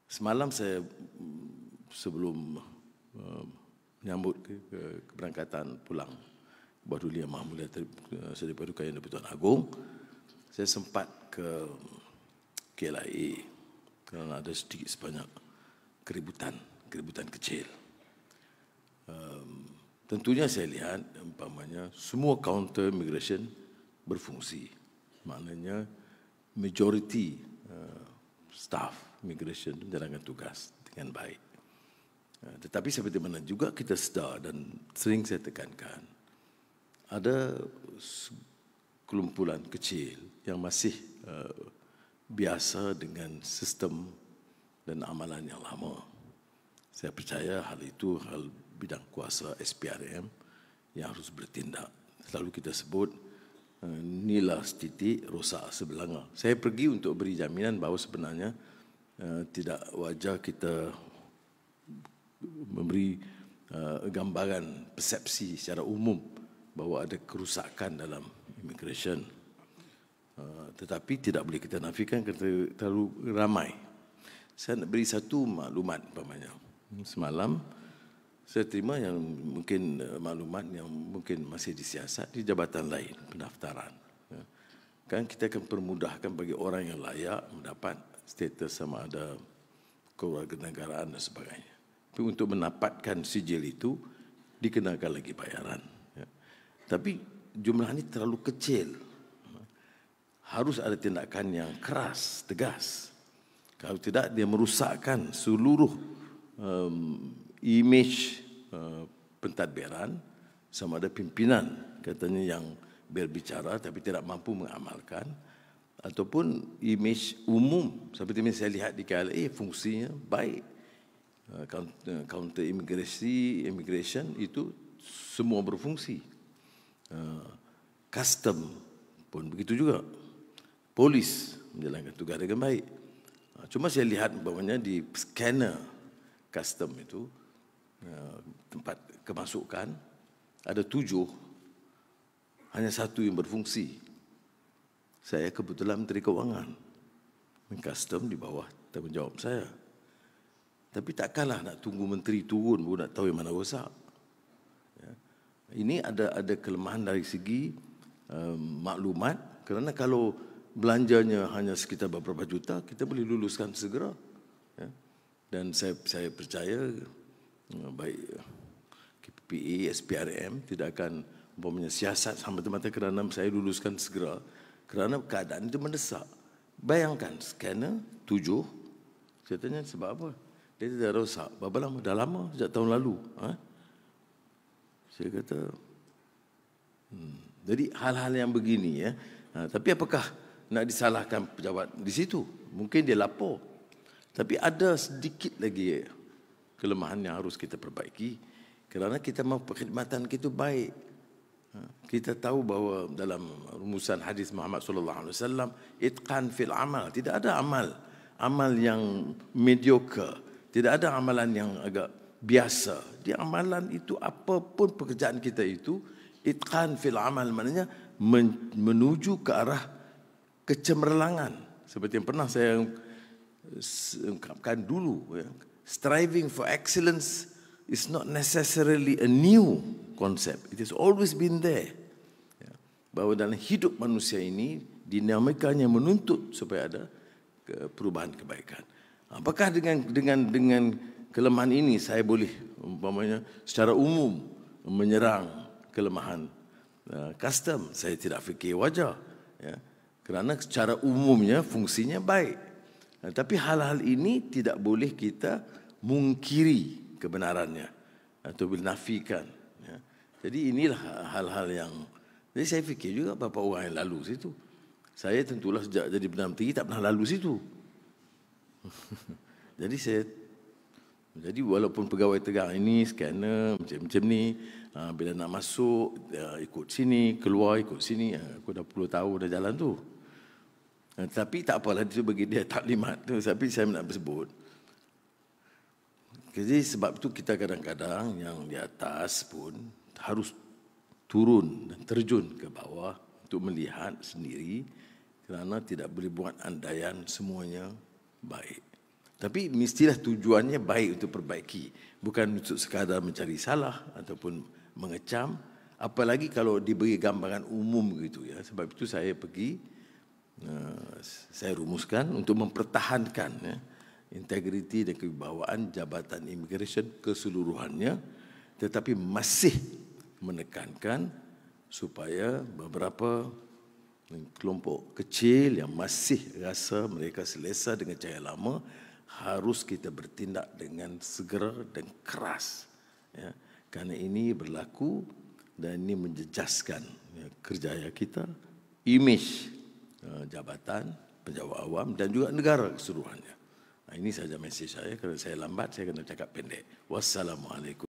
Semalam saya sebelum menyambut keberangkatan pulang Baduli Yang Maha Mulia Seri Paduka Yang di-Pertuan Agong, saya sempat ke KLIA kerana ada sedikit sebanyak keributan kecil. Tentunya saya lihat umpamanya semua kaunter immigration berfungsi. Maknanya majoriti staff immigration menjalankan tugas dengan baik. Tetapi seperti mana juga kita sedar dan sering saya tekankan, ada kelumpulan kecil yang masih biasa dengan sistem dan amalan yang lama. Saya percaya hal itu hal bidang kuasa SPRM yang harus bertindak. Selalu kita sebut nila setitik rosak sebelanga. Saya pergi untuk beri jaminan bahawa sebenarnya tidak wajar kita memberi gambaran persepsi secara umum bahawa ada kerusakan dalam immigration. Tetapi tidak boleh kita nafikan kerana terlalu ramai. Saya nak beri satu maklumat umpamanya. Semalam saya terima yang mungkin maklumat yang mungkin masih disiasat di jabatan lain, pendaftaran. Kan kita akan permudahkan bagi orang yang layak mendapat status sama ada kewarganegaraan dan sebagainya. Tapi untuk mendapatkan sijil itu dikenakan lagi bayaran. Tapi jumlah ini terlalu kecil. Harus ada tindakan yang keras, tegas. Kalau tidak dia merosakkan seluruh image pentadbiran sama ada pimpinan katanya yang berbicara tapi tidak mampu mengamalkan, ataupun image umum seperti yang saya lihat di KLIA fungsinya baik. Counter immigration itu semua berfungsi. Custom pun begitu juga. Polis menjalankan tugas dengan baik. Cuma saya lihat bahawanya di scanner custom itu tempat kemasukan ada 7, hanya 1 yang berfungsi. Saya kebetulan Menteri Kewangan, custom di bawah tanggungjawab saya. Tapi takkanlah nak tunggu menteri turun baru nak tahu yang mana rosak. Ini ada kelemahan dari segi maklumat, kerana kalau belanjanya hanya sekitar beberapa juta, kita boleh luluskan segera. Dan saya percaya baik KPPA, SPRM tidak akan umpamanya siasat semata-mata kerana saya luluskan segera, kerana keadaan itu mendesak. Bayangkan scanner 7, saya tanya sebab apa? Dia tidak rosak. Berapa lama? Dah lama, sejak tahun lalu. Saya kata, jadi hal-hal yang begini ya. Tapi apakah nak disalahkan pejabat di situ? Mungkin dia lapor. Tapi ada sedikit lagi kelemahan yang harus kita perbaiki kerana kita mahu perkhidmatan kita baik. Kita tahu bahawa dalam rumusan hadis Muhammad sallallahu alaihi wasallam, itqan fil amal, tidak ada amal yang mediocre, tidak ada amalan yang agak biasa. Di amalan itu apapun pekerjaan kita itu, itqan fil amal maknanya menuju ke arah kecemerlangan. Seperti yang pernah saya ungkapkan dulu, striving for excellence is not necessarily a new concept. It has always been there. Bahawa dalam hidup manusia ini dinamikanya menuntut supaya ada perubahan kebaikan. Apakah dengan kelemahan ini saya boleh umpamanya secara umum menyerang kelemahan custom? Saya tidak fikir wajar. Kerana secara umumnya fungsinya baik. Tapi hal-hal ini tidak boleh kita mungkiri kebenarannya atau menafikan. Jadi inilah hal-hal yang, jadi saya fikir juga beberapa orang yang lalu situ. Saya tentulah sejak jadi Perdana Menteri tak pernah lalu situ. Jadi walaupun pegawai tegang ini scanner macam ni, bila nak masuk ikut sini, keluar ikut sini, aku dah 10 tahun dah jalan tu. Tapi tak apalah, dia bagi dia taklimat tu. Tapi saya nak bersebut. Jadi sebab itu kita kadang-kadang yang di atas pun harus turun dan terjun ke bawah untuk melihat sendiri, kerana tidak boleh buat andaian semuanya baik. Tapi mestilah tujuannya baik untuk perbaiki, bukan untuk sekadar mencari salah ataupun mengecam. Apalagi kalau diberi gambaran umum gitu ya. Sebab itu saya pergi, saya rumuskan untuk mempertahankan ya, integriti dan kewibawaan Jabatan Imigresen keseluruhannya, tetapi masih menekankan supaya beberapa kelompok kecil yang masih rasa mereka selesa dengan cara lama, harus kita bertindak dengan segera dan keras. Ya. Kerana ini berlaku dan ini menjejaskan ya, kerjaya kita, imej jabatan, pejabat awam dan juga negara keseluruhannya. Ini saja mesej saya. Kalau saya lambat, saya kena cakap pendek. Wassalamualaikum.